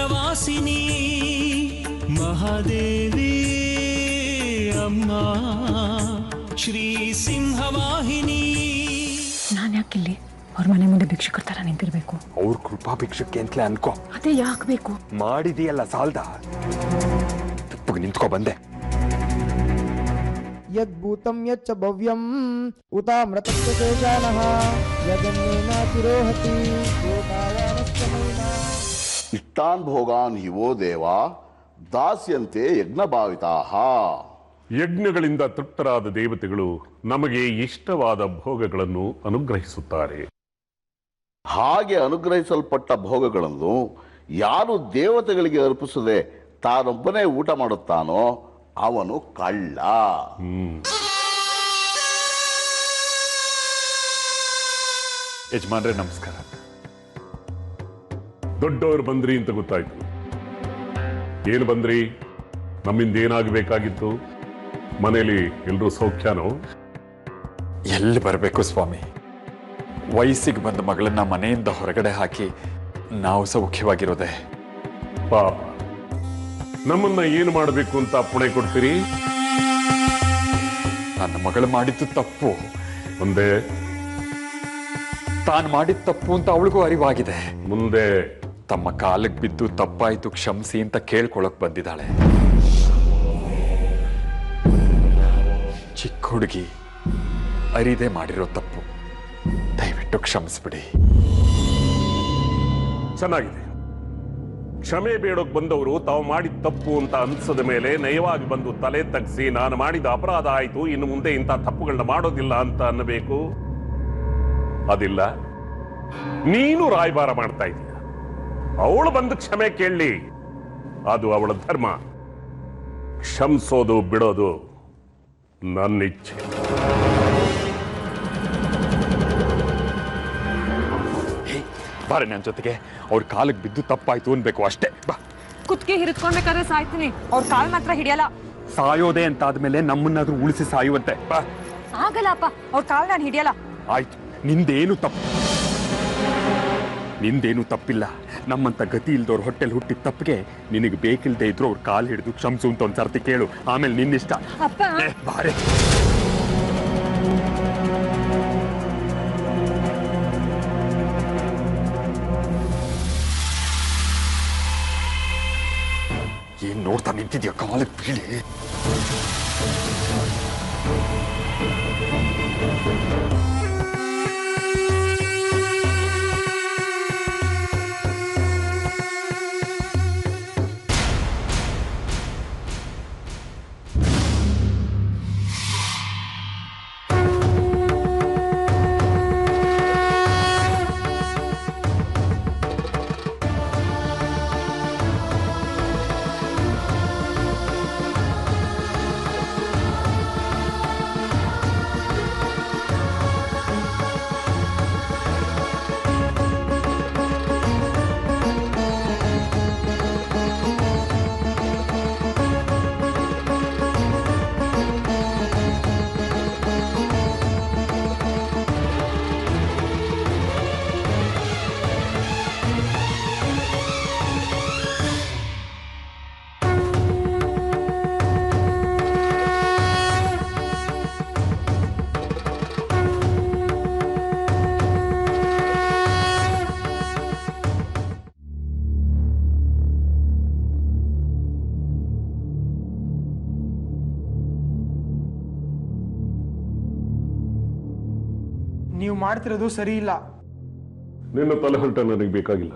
ಚಕ್ರವಾಸಿನಿ ಮಹಾದೇವಿ ಅಮ್ಮ ಶ್ರೀ ಸಿಂಹವಾಹಿನಿ. ನಾನು ಯಾಕಿಲ್ಲಿ ಅವ್ರ ಮನೆ ಮುಂದೆ ಭಿಕ್ಷುಕರ ತರ ನಿಂತಿರ್ಬೇಕು? ಅವ್ರ ಕೃಪಾ ಭಿಕ್ಷಕ್ಕೆ ಅಂತಲೇ ಅನ್ಕೋ. ಅದೇ ಯಾಕೆ ಬೇಕು? ಮಾಡಿದೆಯಲ್ಲ ಸಾಲ್ದ, ತಪ್ಪಗೆ ನಿಂತ್ಕೊ ಬಂದೆ. ಯದ್ಭೂತಂ ಯಚ್ಚ ಭವ್ಯಂ ಉತಾಮೃತಸ್ಯ ಶೇಷಾನಃ ಯದನ್ನೇನ ತಿರೋಹತಿ ಗೋತಾವಾನಸ್ಸಮೈನ. ಇಷ್ಟಾನ್ ಭೋಗಾನ್ ಹಿವೋ ದೇವ ದಾಸ್ಯಂತೆ ಯಜ್ಞಭಾವಿತಾಃ. ಯಜ್ಞಗಳಿಂದ ತೃಪ್ತರಾದ ದೇವತೆಗಳು ನಮಗೆ ಇಷ್ಟವಾದ ಭೋಗಗಳನ್ನು ಅನುಗ್ರಹಿಸುತ್ತಾರೆ. ಹಾಗೆ ಅನುಗ್ರಹಿಸಲ್ಪಟ್ಟ ಭೋಗಗಳನ್ನು ಯಾರು ದೇವತೆಗಳಿಗೆ ಅರ್ಪಿಸದೆ ತಾನೊಬ್ಬನೇ ಊಟ ಮಾಡುತ್ತಾನೋ ಅವನು ಕಳ್ಳ. ಯಜಮಾನ್ರೆ ನಮಸ್ಕಾರ. ದೊಡ್ಡವರು ಬಂದ್ರಿ ಅಂತ ಗೊತ್ತಾಯ್ತು. ಏನು ಬಂದ್ರಿ? ನಮ್ಮಿಂದ ಏನಾಗಬೇಕಾಗಿತ್ತು? ಮನೇಲಿ ಎಲ್ರೂ ಸೌಖ್ಯನೋ? ಎಲ್ಲಿ ಬರಬೇಕು ಸ್ವಾಮಿ? ವಯಸ್ಸಿಗೆ ಬಂದ ಮಗಳನ್ನ ಮನೆಯಿಂದ ಹೊರಗಡೆ ಹಾಕಿ ನಾವು ಸೌಖ್ಯವಾಗಿರೋದೆ. ಪಾಪ, ನಮ್ಮನ್ನ ಏನು ಮಾಡಬೇಕು ಅಂತ ಅಪ್ಪಣೆ ಕೊಡ್ತೀರಿ? ನನ್ನ ಮಗಳು ಮಾಡಿದ್ದು ತಪ್ಪು, ಮುಂದೆ ತಾನು ಮಾಡಿದ ತಪ್ಪು ಅಂತ ಅವಳಿಗೂ ಅರಿವಾಗಿದೆ. ಮುಂದೆ ತಮ್ಮ ಕಾಲಿಗೆ ಬಿದ್ದು ತಪ್ಪಾಯ್ತು ಕ್ಷಮಿಸಿ ಅಂತ ಕೇಳ್ಕೊಳಕ್ ಬಂದಿದ್ದಾಳೆ. ಚಿಕ್ಕ ಹುಡುಗಿ ಅರಿದೇ ಮಾಡಿರೋ ತಪ್ಪು, ದಯವಿಟ್ಟು ಕ್ಷಮಿಸ್ಬಿಡಿ. ಚೆನ್ನಾಗಿದೆ. ಕ್ಷಮೆ ಬೇಡೋಕ್ ಬಂದವರು ತಾವು ಮಾಡಿದ ತಪ್ಪು ಅಂತ ಅನ್ಸದ ಮೇಲೆ ನಯವಾಗಿ ಬಂದು ತಲೆ ತಗ್ಸಿ ನಾನು ಮಾಡಿದ ಅಪರಾಧ ಆಯ್ತು, ಇನ್ನು ಮುಂದೆ ಇಂಥ ತಪ್ಪುಗಳನ್ನ ಮಾಡೋದಿಲ್ಲ ಅಂತ ಅನ್ನಬೇಕು. ಅದಿಲ್ಲ, ನೀನು ರಾಯಭಾರ ಮಾಡ್ತಾ ಇದೀಯ. ಅವಳು ಬಂದು ಕ್ಷಮೆ ಕೇಳಲಿ, ಅದು ಅವಳ ಧರ್ಮ. ಕ್ಷಮಿಸೋದು ಬಿಡೋದು ನನ್ನ ಇಚ್ಛೆ. ಬಾರೆ ನನ್ನ ಜೊತೆಗೆ. ಅವ್ರ ಕಾಲಿಗೆ ಬಿದ್ದು ತಪ್ಪಾಯ್ತು ಅನ್ಬೇಕು ಅಷ್ಟೇ. ಬಾ. ಕುತ್ತಿಗೆ ಹಿರಿದ್ಕೊಂಡ್ಬೇಕಾದ್ರೆ ಸಾಯ್ತೀನಿ, ಅವ್ರ ಕಾಲ್ ಮಾತ್ರ ಹಿಡಿಯಲ್ಲ. ಸಾಯೋದೆ ಅಂತಾದ್ಮೇಲೆ ನಮ್ಮನ್ನಾದ್ರೂ ಉಳಿಸಿ ಸಾಯುವಂತೆ. ಬಾ. ಆಗಲ್ಲಪ್ಪ, ಅವ್ರ ಕಾಲ್ ನಾನು ಹಿಡಿಯಲ್ಲ. ಆಯ್ತು, ನಿಂದೇನು ತಪ್ಪಿಲ್ಲ. ನಮ್ಮಂತ ಗತಿ ಇಲ್ದವ್ರ ಹೊಟ್ಟೆಲ್ ಹುಟ್ಟಿದ ತಪ್ಪಿಗೆ ನಿನಗೆ ಬೇಕಿಲ್ದೇ ಇದ್ರು ಅವ್ರ ಕಾಲ್ ಹಿಡಿದು ಕ್ಷಮಿಸು ಅಂತ ಒಂದ್ಸರ್ತಿ ಕೇಳು, ಆಮೇಲೆ ನಿನ್ನಿಷ್ಟ. ಅಪ್ಪ ಬಾರೆ. ಏನ್ ನೋಡ್ತಾ ನಿಂತಿದ್ಯಾ? ಕಾಲಿಗೆ ಬೀಳಿ. ನೀವು ಮಾಡ್ತಿರೋದು ಸರಿ ಇಲ್ಲ. ನಿನ್ನ ತಲೆಹರಟ ನನಗೆ ಬೇಕಾಗಿಲ್ಲ.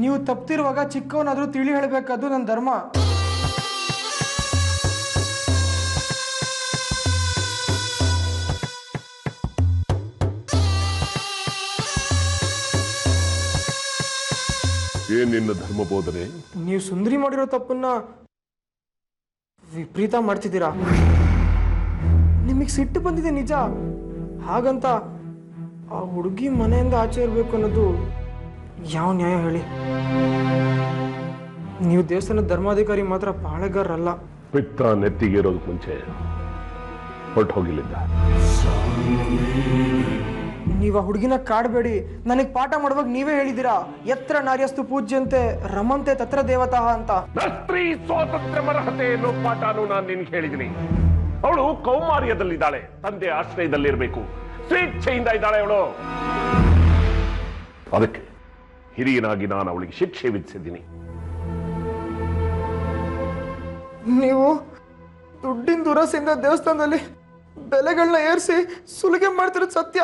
ನೀವು ತಪ್ತಿರುವಾಗ ಚಿಕ್ಕವನಾದ್ರೂ ತಿಳಿ ಹೇಳಬೇಕಾದ್ದು ನನ್ನ ಧರ್ಮ. ಏನ್ ನಿನ್ನ ಧರ್ಮ ಬೋಧನೆ? ನೀವು ಸುಂದರಿ ಮಾಡಿರೋ ತಪ್ಪನ್ನ ವಿಪರೀತ ಮಾಡ್ತಿದ್ದೀರಾ. ನಿಮಗೆ ಸಿಟ್ಟು ಬಂದಿದೆ ನಿಜ, ಹಾಗಂತ ಆ ಹುಡುಗಿ ಮನೆಯಿಂದ ಆಚೆ ಇರಬೇಕು ಅನ್ನೋದು ಯಾವ ನ್ಯಾಯ ಹೇಳಿ? ನೀವು ದೇವಸ್ಥಾನದ ಧರ್ಮಾಧಿಕಾರಿ ಮಾತ್ರ ಪಾಳೆಗಾರರಲ್ಲ. ಪಿತ್ತ ನೆತ್ತಿಗೆ ಇರೋದಕ್ಕೆ ಮುಂಚೆ ಹೊರಟು ಹೋಗಿಲ್ಲಿದ್ದ. ನೀವು ಆ ಹುಡುಗಿನ ಕಾಡಬೇಡಿ, ನನಗೆ ಪಾಠ ಮಾಡುವಾಗ ನೀವೇ ಹೇಳಿದ್ದೀರಾ ಎತ್ರ ನಾರ್ಯಸ್ತು ಪೂಜ್ಯಂತೆ ರಮಂತೆ ತತ್ರ ದೇವತಃ ಅಂತ. ಸ್ತ್ರೀ ಸ್ವಾತಂತ್ರ್ಯ ಅರ್ಹತೆ ಅನ್ನೋ ಪಾಠನು ನಾನು ನಿನ್ಗೆ ಹೇಳಿದ್ದೀನಿ. ಅವಳು ಕೌಮಾರ್ಯದಲ್ಲಿದ್ದಾಳೆ, ತಂದೆ ಆಶ್ರಯದಲ್ಲಿರಬೇಕು, ಸ್ವೇಚ್ಛೆಯಿಂದ ಇದ್ದಾಳೆ ಅವಳು. ಅದಕ್ಕೆ ಹಿರಿಯನಾಗಿ ನಾನು ಅವಳಿಗೆ ಶಿಕ್ಷೆ ವಿಧಿಸಿದ್ದೀನಿ. ನೀವು ದುಡ್ಡಿನ ದುರಾಸೆಯಿಂದ ದೇವಸ್ಥಾನದಲ್ಲಿ ಬೆಲೆಗಳನ್ನ ಏರಿಸಿ ಸುಲಿಗೆ ಮಾಡ್ತಿರೋದು ಸತ್ಯ.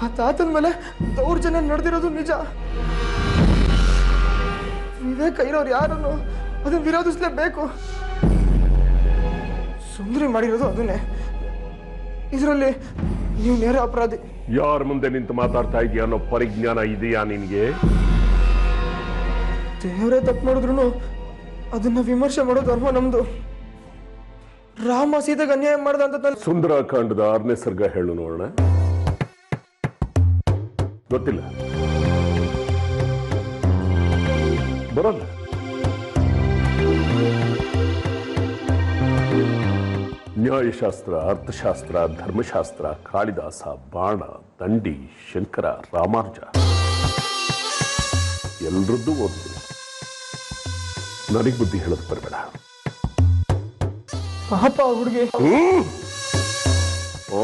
ಆ ತಾತನ ಮೇಲೆ ದೌರ್ಜನ್ಯ ನಡೆದಿರೋದು ನಿಜ. ವಿವೇಕ ಇರೋರು ಯಾರನ್ನು ಅದನ್ನ ವಿರೋಧಿಸಲೇಬೇಕು. ಸುಂದರಿ ಮಾಡಿರೋದು ಅದನ್ನೇ. ಇದರಲ್ಲಿ ನೀವು ನೇರ ಅಪರಾಧಿ. ಯಾರ ಮುಂದೆ ನಿಂತು ಮಾತಾಡ್ತಾ ಇದೀಯ ಅನ್ನೋ ಪರಿಜ್ಞಾನ ಇದೆಯಾ ನಿನ್ಗೆ? ದೇವರೇ ತಪ್ಪು ಮಾಡಿದ್ರು ಅದನ್ನ ವಿಮರ್ಶೆ ಮಾಡೋ ಧರ್ಮ ನಮ್ದು. ರಾಮ ಸೀತೆಗೆ ಅನ್ಯಾಯ ಮಾಡ್ದ ಅಂತ ಸುಂದರಕಾಂಡದ 6ನೇ ಸರ್ಗ ಹೇಳು ನೋಡೋಣ. ಗೊತ್ತಿಲ್ಲ, ಬರೋಲ್ಲ. ನ್ಯಾಯಶಾಸ್ತ್ರ, ಅರ್ಥಶಾಸ್ತ್ರ, ಧರ್ಮಶಾಸ್ತ್ರ, ಕಾಳಿದಾಸ, ಬಾಣ, ದಂಡಿ, ಶಂಕರ, ರಾಮಾರ್ಜ ಎಲ್ರದ್ದು ಓದಿದೆ. ನನಗೆ ಬುದ್ಧಿ ಹೇಳೋದು ಬರಬೇಡ. ಪಾಪ ಹುಡುಗಿ. ಓ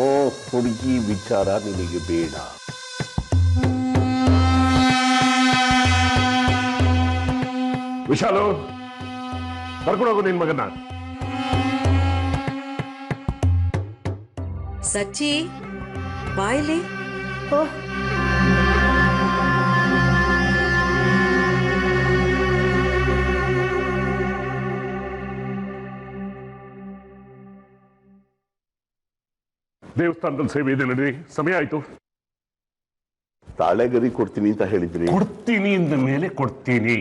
ಹುಡುಗಿ ವಿಚಾರ ನಿನಗೆ ಬೇಡ. ವಿಶಾಲು, ಕರ್ಕೊಂಡೋಗು ನಿನ್ ಮಗನ. ಸಚ್ಚಿ ಬಾಯ್ಲಿ. ದೇವಸ್ಥಾನದಲ್ಲಿ ಸೇವೆ ಇದೆ ನಡಿ, ಸಮಯ ಆಯ್ತು. ತಾಳೆಗರಿ ಕೊಡ್ತೀನಿ ಅಂತ ಹೇಳಿದ್ರಿ. ಕೊಡ್ತೀನಿ ಅಂದ ಮೇಲೆ ಕೊಡ್ತೀನಿ.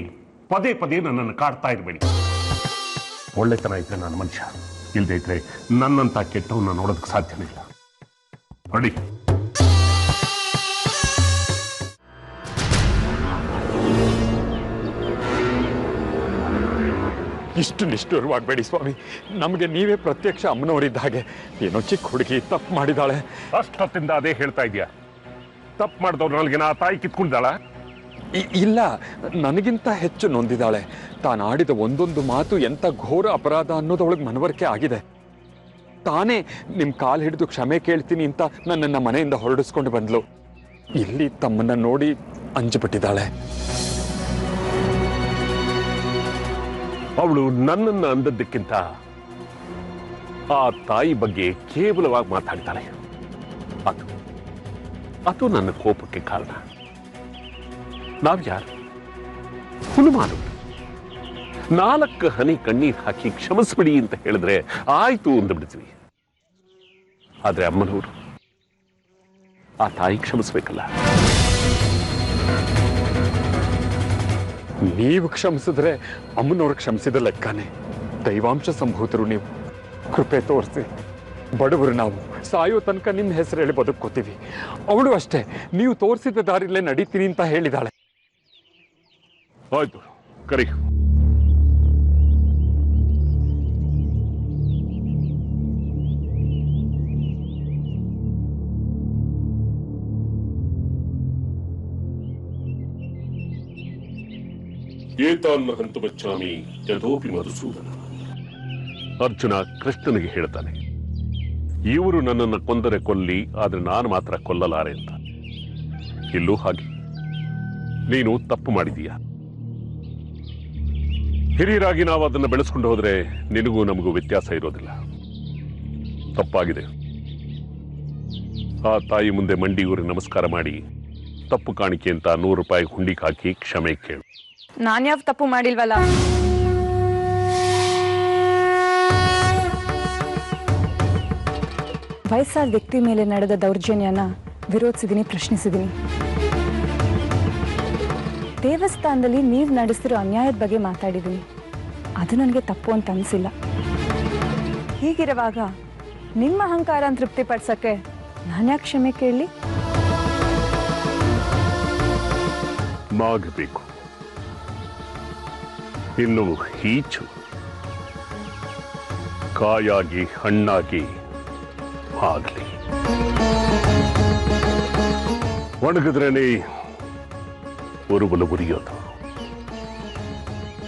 ಪದೇ ಪದೇ ನನ್ನನ್ನು ಕಾಡ್ತಾ ಇರಬೇಡಿ. ಒಳ್ಳೆತನ ಇದ್ರೆ ನಾನು ಮನುಷ್ಯ, ಇಲ್ಲದೆ ಇದ್ರೆ ನನ್ನಂತ ಕೆಟ್ಟವನ್ನ ನೋಡೋದಕ್ಕೆ ಸಾಧ್ಯನೇ ಇಲ್ಲ. ನೋಡಿ, ಇಷ್ಟು ನಿಷ್ಠುರವಾಗಬೇಡಿ ಸ್ವಾಮಿ. ನಮಗೆ ನೀವೇ ಪ್ರತ್ಯಕ್ಷ ಅಮ್ಮನವರಿದ್ದ ಹಾಗೆ. ಏನೋ ಚಿಕ್ಕ ಹುಡುಗಿ ತಪ್ಪು ಮಾಡಿದಾಳೆ. ಅಷ್ಟೊತ್ತಿಂದ ಅದೇ ಹೇಳ್ತಾ ಇದೆಯಾ? ತಪ್ಪು ಮಾಡಿದವ್ರು ನನಗೆ ನಾ ತಾಯಿ ಕಿತ್ಕೊಂಡಿದ್ದಾಳ? ಇಲ್ಲ, ನನಗಿಂತ ಹೆಚ್ಚು ನೊಂದಿದ್ದಾಳೆ. ತಾನು ಆಡಿದ ಒಂದೊಂದು ಮಾತು ಎಂಥ ಘೋರ ಅಪರಾಧ ಅನ್ನೋದೊಳಗೆ ಮನವರಿಕೆ ಆಗಿದೆ. ತಾನೇ ನಿಮ್ಮ ಕಾಲು ಹಿಡಿದು ಕ್ಷಮೆ ಕೇಳ್ತೀನಿ ಅಂತ ನನ್ನನ್ನು ಮನೆಯಿಂದ ಹೊರಡಿಸ್ಕೊಂಡು ಬಂದ್ಲು. ಇಲ್ಲಿ ತಮ್ಮನ್ನ ನೋಡಿ ಅಂಜುಬಿಟ್ಟಿದ್ದಾಳೆ. ಅವಳು ನನ್ನನ್ನು ಅಂದದ್ದಕ್ಕಿಂತ ಆ ತಾಯಿ ಬಗ್ಗೆ ಕೇವಲವಾಗಿ ಮಾತಾಡ್ತಾಳೆ. ಅದು ನನ್ನ ಕೋಪಕ್ಕೆ ಕಾರಣ. ನಾವ್ಯಾರು? ಹುನುಮಾನು. 4 ಹನಿ ಕಣ್ಣೀರು ಹಾಕಿ ಕ್ಷಮಿಸ್ಬಿಡಿ ಅಂತ ಹೇಳಿದ್ರೆ ಆಯ್ತು ಅಂದ್ಬಿಡ್ತೀವಿ. ಆದ್ರೆ ಅಮ್ಮನವರು ಆ ತಾಯಿ ಕ್ಷಮಿಸ್ಬೇಕಲ್ಲ. ನೀವು ಕ್ಷಮಿಸಿದ್ರೆ ಅಮ್ಮನವ್ರು ಕ್ಷಮಿಸಿದ ಲೆಕ್ಕನೇ. ದೈವಾಂಶ ಸಂಭೂತರು ನೀವು. ಕೃಪೆ ತೋರಿಸಿ. ಬಡವರು ನಾವು, ಸಾಯೋ ತನಕ ನಿಮ್ಮ ಹೆಸರು ಹೇಳಿ ಬದುಕೋತೀವಿ. ಅವಳು ಅಷ್ಟೇ, ನೀವು ತೋರಿಸಿದ ದಾರಿಲೇ ನಡೀತೀನಿ ಅಂತ ಹೇಳಿದಾಳೆ. ಆಯ್ತು, ಕರಿ. ಏತಾನ್ನ ಹಂತು ಬಚ್ಚಾಮಿ ಯಥೋಪಿ ಮಧುಸೂದನ. ಅರ್ಜುನ ಕೃಷ್ಣನಿಗೆ ಹೇಳ್ತಾನೆ, ಇವರು ನನ್ನನ್ನು ಕೊಂದರೆ ಕೊಲ್ಲಿ, ಆದ್ರೆ ನಾನು ಮಾತ್ರ ಕೊಲ್ಲಲಾರೆ ಅಂತ. ಇಲ್ಲೂ ಹಾಗೆ. ನೀನು ತಪ್ಪು ಮಾಡಿದೀಯ. ಹಿರಿಯರಾಗಿ ನಾವು ಅದನ್ನು ಬೆಳೆಸ್ಕೊಂಡು ಹೋದ್ರೆ ನಿನಗೂ ನಮಗೂ ವ್ಯತ್ಯಾಸ ಇರೋದಿಲ್ಲ. ತಪ್ಪಾಗಿದೆ. ಆ ತಾಯಿ ಮುಂದೆ ಮಂಡಿ ಊರಿ ನಮಸ್ಕಾರ ಮಾಡಿ ತಪ್ಪು ಕಾಣಿಕೆ ಅಂತ 100 ರೂಪಾಯಿ ಹುಂಡಿಗೆ ಹಾಕಿ ಕ್ಷಮೆ ಕೇಳು. ನಾನ್ಯಾವ ತಪ್ಪು ಮಾಡಿಲ್ವಲ್ಲ. ವಯಸ್ಸಾದ ವ್ಯಕ್ತಿ ಮೇಲೆ ನಡೆದ ದೌರ್ಜನ್ಯನ ವಿರೋಧಿಸಿದೀನಿ, ಪ್ರಶ್ನಿಸಿದೀನಿ. ದೇವಸ್ಥಾನದಲ್ಲಿ ನೀವು ನಡೆಸಿರೋ ಅನ್ಯಾಯದ ಬಗ್ಗೆ ಮಾತಾಡಿದ್ದೀನಿ. ಅದು ನನಗೆ ತಪ್ಪು ಅಂತ ಅನಿಸಿಲ್ಲ. ಹೀಗಿರುವಾಗ ನಿಮ್ಮ ಅಹಂಕಾರ ತೃಪ್ತಿಪಡಿಸಕ್ಕೆ ನಾನ್ಯಾಕೆ ಕ್ಷಮೆ ಕೇಳಲಿ? ಮಾಗಬೇಕು. ಇನ್ನು ಈಚು ಕಾಯಾಗಿ ಹಣ್ಣಾಗಿ ಆಗಲಿ. ಒಣಗಿದ್ರೇನೆ ಉರುಬಲು ಉರಿಯೋದು,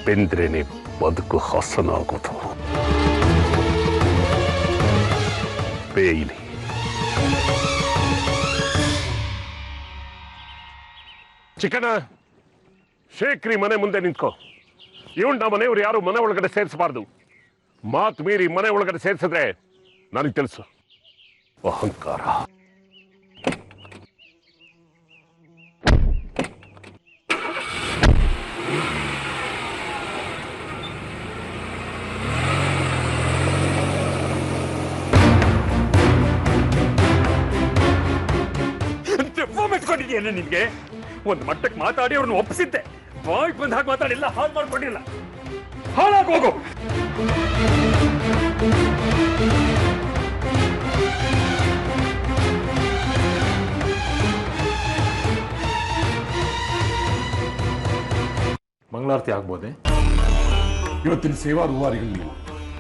ಬೆಂದ್ರೇನೆ ಬದುಕು ಹಸನಾಗೋದು. ಬೇಯಿಲಿ. ಚಿಕ್ಕಣ್ಣ, ಶೇಖ್ರಿ ಮನೆ ಮುಂದೆ ನಿಂತ್ಕೋ. ಇವಣ್ಣ ಮನೆಯವ್ರು ಯಾರು ಮನೆ ಒಳಗಡೆ ಸೇರಿಸಬಾರ್ದು. ಮಾತು ಮೀರಿ ಮನೆ ಒಳಗಡೆ ಸೇರಿಸಿದ್ರೆ ನನಗೆ తెలుసు ಅಹಂಕಾರ. ಮೆಟ್ಕೊಂಡಿದ್ಯೇನೆ ನಿನ್ಗೆ? ಒಂದು ಮಟ್ಟಕ್ಕೆ ಮಾತಾಡಿ ಅವ್ರನ್ನ ಒಪ್ಪಿಸಿದ್ದೆ. ಬಾಯ್ ಬಂದ ಹಾಗೆ ಮಾತಾಡಿಲ್ಲ, ಹಾಳು ಮಾಡ್ಕೊಂಡಿಲ್ಲ. ಹಾಳಾಗಿ ಹೋಗು. ಮಂಗಳಾರತಿ ಆಗ್ಬೋದೆ? ಇವತ್ತಿನ ಸೇವಾ ರೂವಾರಿಗಳು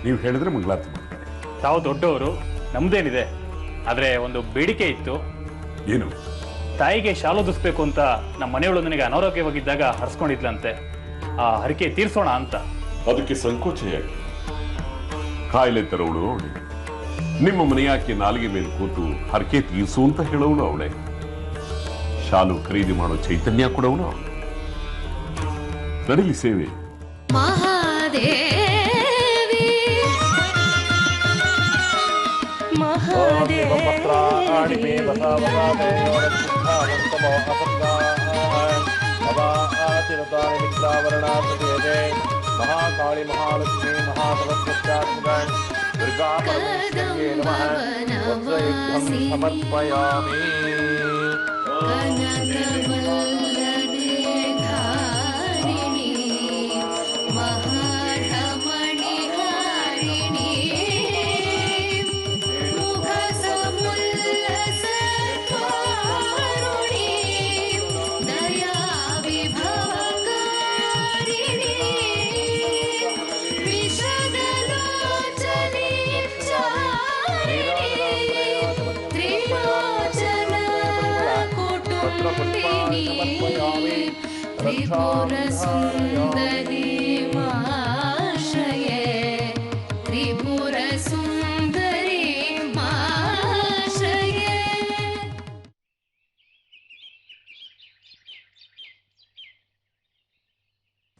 ನೀವು ಹೇಳಿದ್ರೆ ಮಂಗಳಾರತಿ ಮಾಡ್ತಾರೆ. ತಾವು ದೊಡ್ಡವರು, ನಮ್ದೇನಿದೆ. ಆದ್ರೆ ಒಂದು ಬೇಡಿಕೆ ಇತ್ತು. ಏನು? ತಾಯಿಗೆ ಶಾಲು ದುಸ್ಬೇಕು ಅಂತ ನಮ್ಮ ಮನೆಯವಳು ನನಗೆ ಅನಾರೋಗ್ಯವಾಗಿದ್ದಾಗ ಹರಿಸ್ಕೊಂಡಿದ್ಲಂತೆ. ಆ ಹರಿಕೆ ತೀರ್ಸೋಣ ಅಂತ. ಅದಕ್ಕೆ ಸಂಕೋಚ ಯಾಕೆ? ಕಾಯಿಲೆ ತರೋಳು ಅವಳೆ. ನಿಮ್ಮ ಮನೆಯಾಕೆ ನಾಲಿಗೆ ಮೇಲೆ ಕೂತು ಹರಕೆ ತೀರ್ಸು ಅಂತ ಹೇಳೋಳು ಅವಳೆ. ಶಾಲು ಖರೀದಿ ಮಾಡೋ ಚೈತನ್ಯ ಕೊಡೋನು ಅವಳು. ನಡೀಲಿ ಸೇವೆ. महाकाली महालक्ष्मी महासरस्वत्यात्मकाय दुर्गा परमेश्वर्यै नमः वज्रयुक्तं समर्पयामि।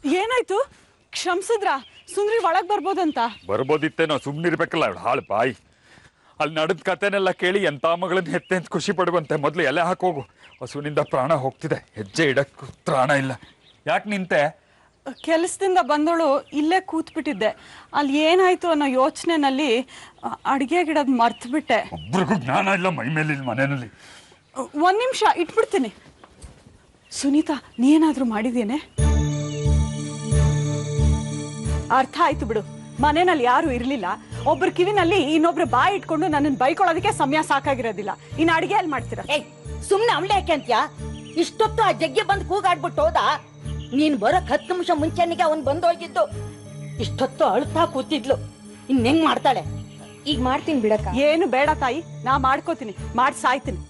ಏನಾಯ್ತು? ಕ್ಷಮಿಸಿದ್ರಾ? ಸುಂದ್ರಿ ಒಳಗ್ ಬರ್ಬೋದಂತ? ಬರ್ಬೋದಿತ್ತೇನೋ, ಸುಮ್ನಿರ್ಬೇಕಲ್ಲ ಅವಳು ಹಾಳು ಬಾಯಿ. ಅಲ್ಲಿ ನಡೆದ ಕತೆನೆಲ್ಲ ಕೇಳಿ ಎಂತ ಮಗಳನ್ನ ಹೆತ್ತೆ ಅಂತ ಖುಷಿ ಪಡುವಂತೆ. ಮೊದಲು ಎಲೆ ಹಾಕೋಗು. ಹಸುವಿನಿಂದ ಪ್ರಾಣ ಹೋಗ್ತಿದೆ, ಹೆಜ್ಜೆ ಇಡಕ್ಕೂ ಪ್ರಾಣ ಇಲ್ಲ. ಯಾಕೆ ನಿಂತೆ? ಕೆಲಸದಿಂದ ಬಂದವಳು ಇಲ್ಲೇ ಕೂತ್ಬಿಟ್ಟಿದ್ದೆ. ಅಲ್ಲಿ ಏನಾಯ್ತು ಅನ್ನೋ ಯೋಚನೆನಲ್ಲಿ ಅಡಿಗೆ ಗಿಡದ್ ಮರ್ತು ಬಿಟ್ಟೆ. ಒಬ್ರಿಗೂ ಜ್ಞಾನ ಇಲ್ಲ ಮೈ ಮೇಲೆ ಇಲ್ಲಿ ಮನೆಯಲ್ಲಿ. ಒಂದ್ ನಿಮಿಷ ಇಟ್ಬಿಡ್ತೀನಿ. ಸುನೀತಾ, ನೀನಾದ್ರೂ ಮಾಡಿದೇನೆ? ಅರ್ಥ ಆಯ್ತು ಬಿಡು. ಮನೆಯಲ್ಲಿ ಯಾರು ಇರ್ಲಿಲ್ಲ, ಒಬ್ರ ಕಿವಿನಲ್ಲಿ ಇನ್ನೊಬ್ರು ಬಾಯಿ ಇಟ್ಕೊಂಡು ನನ್ನನ್ನು ಬೈಕೊಳ್ಳೋದಕ್ಕೆ ಸಮಯ ಸಾಕಾಗಿರೋದಿಲ್ಲ. ಇನ್ನು ಅಡಿಗೆ ಎಲ್ಲಿ ಮಾಡ್ತೀರಾ? ಸುಮ್ನೆ ಅವಳೆ ಯಾಕೆ ಅಂತ್ಯ? ಇಷ್ಟೊತ್ತು ಆ ಜಗ್ಗಿ ಬಂದು ಕೂಗಾಡ್ಬಿಟ್ಟು ಹೋದ. ನೀನ್ ಬರಕ್ 10 ನಿಮಿಷ ಮುಂಚೆನಿಗೆ ಅವನ್ ಬಂದೋಗಿದ್ದು. ಇಷ್ಟೊತ್ತು ಅಳ್ತಾ ಕೂತಿದ್ಲು. ಇನ್ ಹೆಂಗ್ ಮಾಡ್ತಾಳೆ? ಈಗ ಮಾಡ್ತೀನಿ ಬಿಡಕ್ಕ. ಏನು ಬೇಡ ತಾಯಿ, ನಾ ಮಾಡ್ಕೋತೀನಿ, ಮಾಡಿ ಸಾಯ್ತೀನಿ.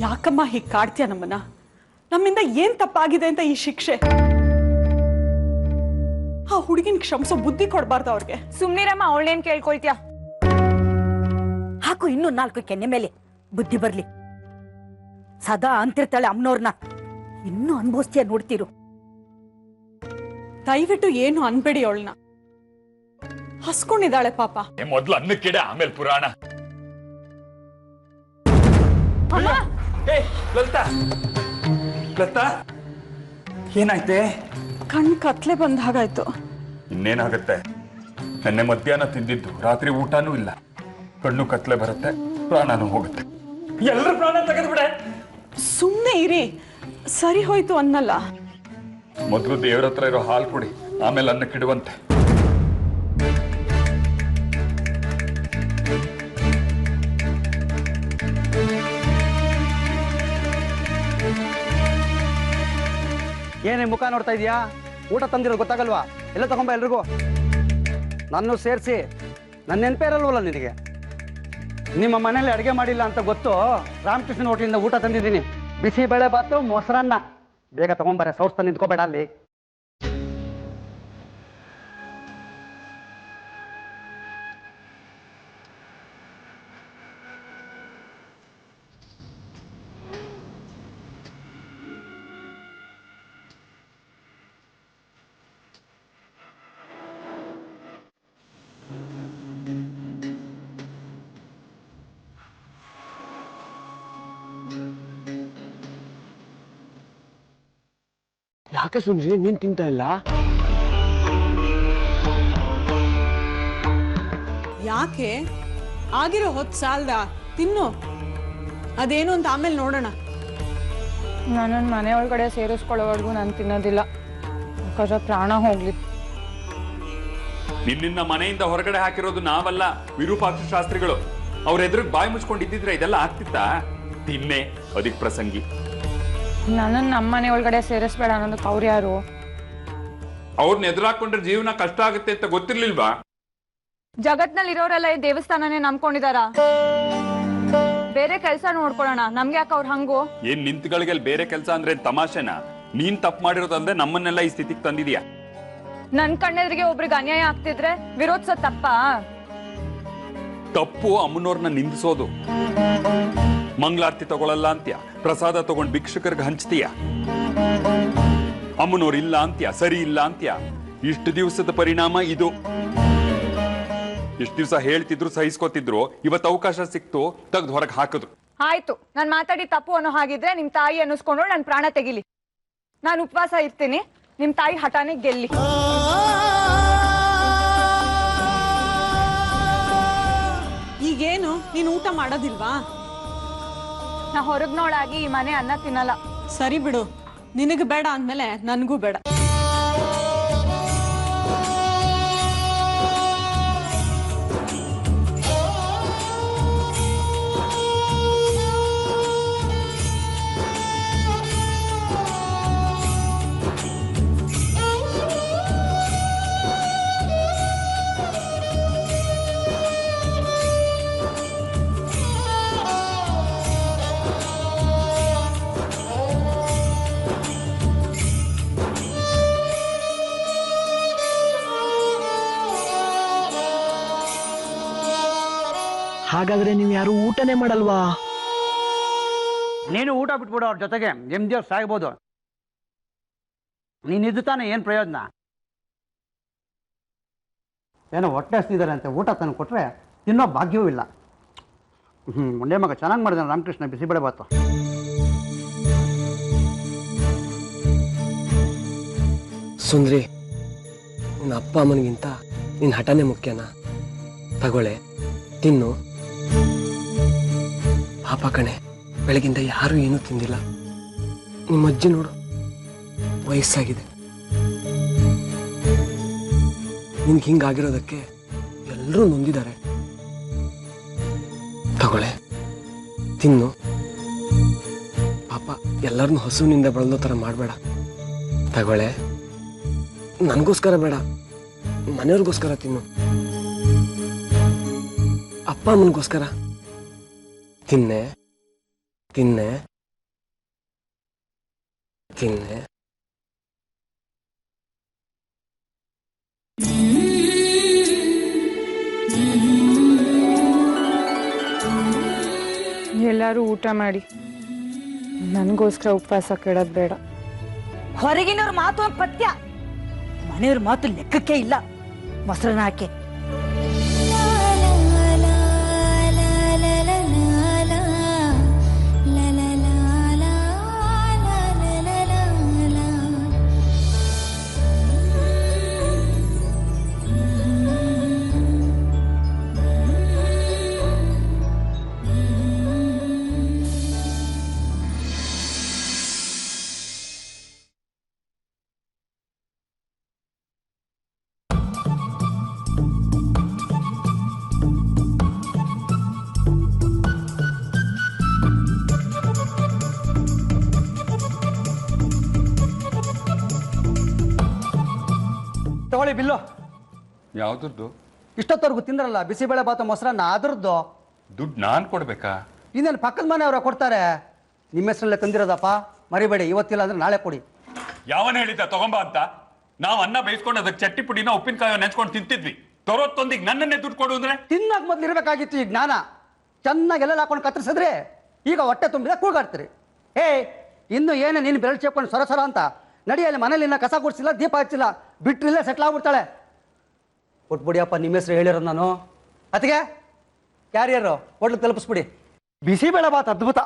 ಯಾಕಮ್ಮ ಹೀಗ್ ಕಾಡ್ತೀಯ ನಮ್ಮನ್ನ? ನಮ್ಮಿಂದ ಏನ್ ತಪ್ಪಾಗಿದೆ ಅಂತ ಈ ಶಿಕ್ಷೆ? ಆ ಹುಡುಗಿನ ಕ್ಷಮಿಸೋ ಬುದ್ಧಿ ಕೊಡ್ಬಾರ್ದು ಅವ್ರಿಗೆ. ಸುಮ್ನಿರಮ್ಮ, ಅವಳೇನ್ ಕೇಳ್ಕೊಳ್ತೀಯ? ಹಾಕು ಇನ್ನೂ 4 ಕೆನ್ನೆ ಮೇಲೆ, ಬುದ್ಧಿ ಬರ್ಲಿ. ಸದಾ ಅಂತಿರ್ತಾಳೆ ಅಮ್ಮನವ್ರನ್ನ. ಇನ್ನೂ ಅನುಭವಿಸ್ತೀಯ, ನೋಡ್ತಿರು. ದಯವಿಟ್ಟು ಏನು ಅನ್ಬೇಡಿ ಅವಳನ್ನ. ಹಸ್ಕೊಂಡಿದ್ದಾಳೆ ಪಾಪ. ಮೊದ್ಲು ಅನ್ನಕ್ಕಿಡೆ, ಆಮೇಲೆ ಪುರಾಣ. ಲಲಿತಾ, ಲಲಿತಾ, ಏನಾಯ್ತೆ? ಕಣ್ ಕತ್ಲೆ ಬಂದ ಹಾಗಾಯ್ತು. ಇನ್ನೇನಾಗತ್ತೆ? ನೆನ್ನೆ ಮಧ್ಯಾಹ್ನ ತಿಂದಿದ್ದು, ರಾತ್ರಿ ಊಟನೂ ಇಲ್ಲ. ಕಣ್ಣು ಕತ್ಲೆ ಬರುತ್ತೆ, ಪ್ರಾಣನೂ ಹೋಗುತ್ತೆ. ಎಲ್ಲರೂ ಪ್ರಾಣ ತೆಗೆದ್ಬಿಡೆ. ಸುಮ್ಮನೆ ಇರಿ, ಸರಿ ಹೋಯ್ತು ಅನ್ನಲ್ಲ. ಮೊದಲು ದೇವ್ರ ಹತ್ರ ಇರೋ ಹಾಲು ಕುಡಿ, ಆಮೇಲೆ ಅನ್ನಕ್ಕಿಡುವಂತೆ. ಏನೇ ಮುಖ ನೋಡ್ತಾ ಇದೀಯಾ? ಊಟ ತಂದಿರೋದು ಗೊತ್ತಾಗಲ್ವಾ? ಎಲ್ಲ ತಗೊಂಬ ಎಲ್ರಿಗೂ. ನಾನು ಸೇರಿಸಿ ನನ್ನ ನೆನಪೇ ಇರಲ್ವಲ್ಲ ನಿನಗೆ? ನಿಮ್ಮ ಮನೇಲಿ ಅಡುಗೆ ಮಾಡಿಲ್ಲ ಅಂತ ಗೊತ್ತು. ರಾಮಕೃಷ್ಣ ಹೋಟ್ಲಿಂದ ಊಟ ತಂದಿದ್ದೀನಿ, ಬಿಸಿಬೇಳೆ ಬಾತು ಮೊಸರನ್ನ ಬೇಗ ತಗೊಂಬರ್ರೆ, ಸೌರ್ಸ್ತಾ ನಿಂತ್ಕೋಬೇಡ ಅಲ್ಲಿ. ಯಾಕೆ ಸುಂದ್ರಿ ನೀನ್ ತಿಂತ ಇಲ್ಲ? ಯಾಕೆ? ಆಗಿರೋ ಹೊತ್ತು ಸಾಲ್ದ, ತಿನ್ನು. ಅದೇನು ಅಂತ ಆಮೇಲೆ ನೋಡೋಣ. ನನ್ನ ಮನೆ ಒಳಗಡೆ ಸೇರಿಸ್ಕೊಳ್ಳೋವರೆಗೂ ನಾನು ತಿನ್ನೋದಿಲ್ಲ, ಯಾಕಂದ್ರೆ ಪ್ರಾಣ ಹೋಗ್ಲಿ. ನಿನ್ನ ಮನೆಯಿಂದ ಹೊರಗಡೆ ಹಾಕಿರೋದು ನಾವಲ್ಲ, ವಿರೂಪಾಕ್ಷ ಶಾಸ್ತ್ರಿಗಳು. ಅವ್ರ ಎದುರಿಗೆ ಬಾಯಿ ಮುಚ್ಕೊಂಡಿದ್ದಿದ್ರೆ ಇದೆಲ್ಲ ಆಗ್ತಿತ್ತಾ? ತಿನ್ನೆ, ಅದಕ್ಕೆ ಪ್ರಸಂಗಿ. ನನ್ನನ್ನು ನಮ್ಮ ಮನೆ ಒಳಗಡೆ ಸೇರಿಸ್ಬೇಡ ಅನ್ನೋದಕ್ಕೆ ಅವ್ರು ಯಾರು? ಅವ್ರನ್ನ ಎದುರಾಕೊಂಡ್ರೆ ಜೀವನ ಕಷ್ಟ ಆಗುತ್ತೆ ಅಂತ ಗೊತ್ತಿರ್ಲಿಲ್ವಾ? ಜಗತ್ನಲ್ಲಿ ಇರೋರೆಲ್ಲ ಈ ದೇವಸ್ಥಾನನೇ ನಂಬ್ಕೊಂಡಿದಾರ. ಬೇರೆ ಕೆಲಸ ನೋಡ್ಕೊಳ್ಳೋಣ, ನಮ್ಗೆ ಯಾಕೆ ಅವ್ರು ಹಂಗು? ಏನ್ ನಿಂತ್ಗಳಿಗೆ ಬೇರೆ ಕೆಲಸ ಅಂದ್ರೆ ತಮಾಷೆನಾ? ನೀನ್ ತಪ್ಪು ಮಾಡಿರೋದಂದ್ರೆ ನಮ್ಮನ್ನೆಲ್ಲ ಈ ಸ್ಥಿತಿಗೆ ತಂದಿದ್ಯಾ. ನನ್ ಕಣ್ಣೆದ್ರಿಗೆ ಒಬ್ರಿಗೆ ಅನ್ಯಾಯ ಆಗ್ತಿದ್ರೆ ವಿರೋಧಿಸೋ ತಪ್ಪಾ? ತಪ್ಪು ಅಮ್ಮನವ್ರನ್ನ ನಿಂದಿಸೋದು. ಮಂಗಳಾರತಿ ತಗೊಳಲ್ಲ ಅಂತ್ಯ, ಪ್ರಸಾದ ತಗೊಂಡ್ ಭಿಕ್ಷುಕರಿಗೆ ಹಂಚ್ತೀಯ. ಅಮ್ಮನವ್ರು ಇಲ್ಲ ಅಂತ್ಯ, ಸರಿ ಇಲ್ಲ ಅಂತ್ಯ. ಇಷ್ಟು ದಿವಸದ ಪರಿಣಾಮ ಇದು. ಇಷ್ಟು ದಿವಸ ಹೇಳ್ತಿದ್ರು, ಸಹಿಸ್ಕೋತಿದ್ರು. ಇವತ್ತು ಅವಕಾಶ ಸಿಕ್ತು, ತೆಗ್ದು ಹೊರಗೆ ಹಾಕಿದ್ರು. ಆಯ್ತು, ನಾನ್ ಮಾತಾಡಿ ತಪ್ಪು ಅನ್ನೋ ಹಾಗಿದ್ರೆ ನಿಮ್ ತಾಯಿ ಅನ್ನಿಸ್ಕೊಂಡು ನನ್ ಪ್ರಾಣ ತೆಗಿಲಿ. ನಾನು ಉಪವಾಸ ಇರ್ತೀನಿ, ನಿಮ್ ತಾಯಿ ಹಠಾನೆ ಗೆಲ್ಲಿ. ಈಗೇನು ನೀನು ಊಟ ಮಾಡೋದಿಲ್ವಾ? ನಾ ಹೊರಗ್ನೋಳಾಗಿ ಈ ಮನೆ ಅನ್ನ ತಿನ್ನಲ್ಲ. ಸರಿ ಬಿಡು, ನಿನಗೆ ಬೇಡ ಅಂದ್ಮೇಲೆ ನನಗೂ ಬೇಡ. ಹಾಗಾದ್ರೆ ನೀವು ಯಾರು ಊಟನೇ ಮಾಡಲ್ವಾ? ನೀನು ಊಟ ಬಿಟ್ಬಿಡು, ಅವ್ರ ಜೊತೆಗೆ ನೆಮ್ಮದಿಯವ್ರು ಸಾಯ್ಬೋದು. ನೀನಿದ್ದು ತಾನೇ ಏನು ಪ್ರಯೋಜನ? ಏನೋ ಹೊಟ್ಟೆ ಹಸ್ತಿದ್ದಾರೆ ಅಂತ ಊಟ ತಂದು ಕೊಟ್ರೆ ತಿನ್ನೋ ಭಾಗ್ಯವೂ ಇಲ್ಲ. ಮುಂಡೆ ಮಗ ಚೆನ್ನಾಗಿ ಮಾಡಿದಾನೆ ರಾಮಕೃಷ್ಣ ಬಿಸಿಬೇಳೆ ಬಾತು. ಸುಂದ್ರಿ, ನಿನ್ನ ಅಪ್ಪ ಅಮ್ಮನಿಗಿಂತ ನಿನ್ನ ಹಠನೇ ಮುಖ್ಯನಾ? ತಗೊಳ್ಳೆ, ತಿನ್ನು. ಪಾಪ ಕಣೆ, ಬೆಳಗಿಂದ ಯಾರೂ ಏನೂ ತಿಂದಿಲ್ಲ. ನಿಮ್ಮ ಅಜ್ಜಿ ನೋಡು, ವಯಸ್ಸಾಗಿದೆ. ನಿನ್ಗೆ ಹಿಂಗಾಗಿರೋದಕ್ಕೆ ಎಲ್ಲರೂ ನೊಂದಿದ್ದಾರೆ. ತಗೊಳ್ಳೆ, ತಿನ್ನು. ಪಾಪ ಎಲ್ಲರನ್ನೂ ಹಸುವಿನಿಂದ ಬಳಲೋ ಥರ ಮಾಡಬೇಡ. ತಗೊಳ್ಳೆ, ನನಗೋಸ್ಕರ ಬೇಡ, ಮನೆಯವ್ರಿಗೋಸ್ಕರ ತಿನ್ನು. ಅಪ್ಪ ಅಮ್ಮನಿಗೋಸ್ಕರ ತಿನ್ನೆ, ತಿನ್ನೆ, ತಿನ್ನೆ. ಎಲ್ಲರೂ ಊಟ ಮಾಡಿ, ನನಗೋಸ್ಕರ ಉಪವಾಸ ಕೆಡೋದು ಬೇಡ. ಹೊರಗಿನವ್ರ ಮಾತು ಒಂದು ಪಥ್ಯ, ಮನೆಯವ್ರ ಮಾತು ಲೆಕ್ಕಕ್ಕೆ ಇಲ್ಲ. ಮೊಸರನ್ನ ಹಾಕಿ ತಗೊಳ್ಳಿ ಬಿಲ್ಲು. ಯಾವ್ದು? ಇಷ್ಟೊತ್ತವರೆಗೂ ತಿಂದ್ರಲ್ಲ ಬಿಸಿಬೇಳೆ ಬಾತು ಮೊಸರನ್ನ, ಅದ್ರದ್ದು ದುಡ್ಡು ನಾನ್ ಕೊಡ್ಬೇಕಾ? ಇನ್ನೇನು ಪಕ್ಕದ ಮನೆಯವ್ರ ಕೊಡ್ತಾರೆ. ನಿಮ್ಮ ಹೆಸರಲ್ಲೇ ತಂದಿರೋದಪ್ಪ, ಮರಿಬೇಡಿ. ಇವತ್ತಿಲ್ಲ ಅಂದ್ರೆ ನಾಳೆ ಕೊಡಿ. ಯಾವನ್ ಹೇಳಿದ್ದ ತಗೊಂಬ ಅಂತ? ನಾವು ಅನ್ನ ಬೇಯಿಸ್ಕೊಂಡು ಅದಕ್ಕೆ ಚಟ್ನಿ ಪುಡಿನ ಉಪ್ಪಿನಕಾಯಿ ನೆನ್ಸ್ಕೊಂಡು ತಿಂತಿದ್ವಿ. ತೊರೊತ್ತೊಂದಿಗೆ ನನ್ನನ್ನೇ ದುಡ್ಡು ಕೊಡು ಅಂದ್ರೆ ತಿನ್ನಾಗ ಮೊದ್ಲು ಇರಬೇಕಾಗಿತ್ತು ಈ ಜ್ಞಾನ. ಚೆನ್ನಾಗಿ ಎಲ್ಲ ಹಾಕೊಂಡು ಕತ್ತರಿಸಿದ್ರೆ ಈಗ ಹೊಟ್ಟೆ ತುಂಬಿದ ಕೂಗಾಡ್ತೀರಿ. ಇನ್ನು ಏನೇ ನೀನು ಬೆರಳು ಚೇಪ್ಕೊಂಡು ಸೊರ ಅಂತ ನಡಿಯಲ್ಲಿ. ಮನೇಲಿ ಇನ್ನ ಕಸ ಗುಡಿಸಿಲ್ಲ, ದೀಪ ಹಚ್ಚಿಲ್ಲ, ಬಿಟ್ರಿಲ್ಲೇ ಸೆಟ್ಲ್ ಆಗ್ಬಿಡ್ತಾಳೆ. ಕೊಟ್ಬಿಡಿಯಪ್ಪ, ನಿಮ್ಮ ಹೆಸರು ಹೇಳಿರೋದು ನಾನು. ಅದಕ್ಕೆ ಕ್ಯಾರಿಯರು ಹೋಟ್ಲಿಗೆ ತಲುಪಿಸ್ಬಿಡಿ. ಬಿಸಿಬೇಳೆ ಬಾತ್ ಅದ್ಭುತ.